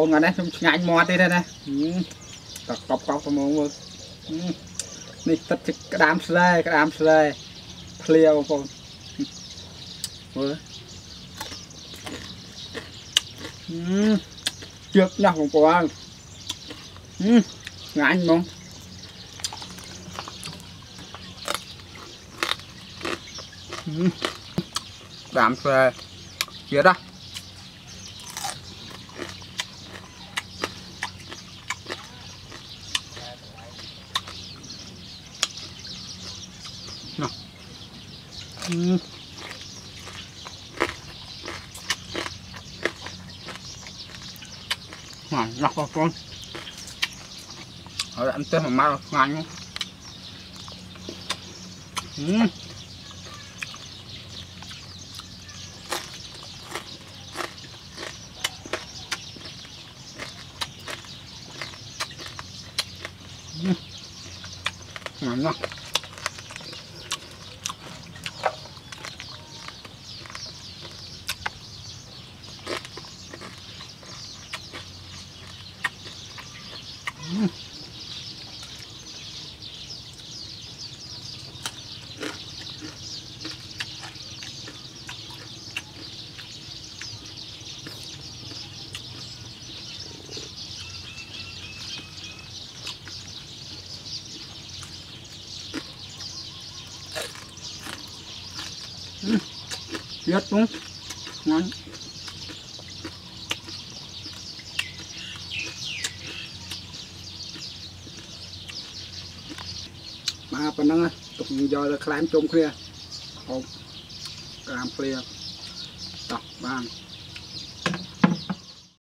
bồn rồi đấy, Chhnganh mò đi đây này, cọc cọc mông luôn, này tất cái đám sle, clear bồn, trước nhá bồn bồn, Chhnganh mông, đám sle, chia đó. Ngọt vào con. Ở ăn tết mà mau ngon không? Ngon quá. Chết luôn, ngon. Mà phần năng tục giờ là climb chung kia, không, climb kia, tập bàn.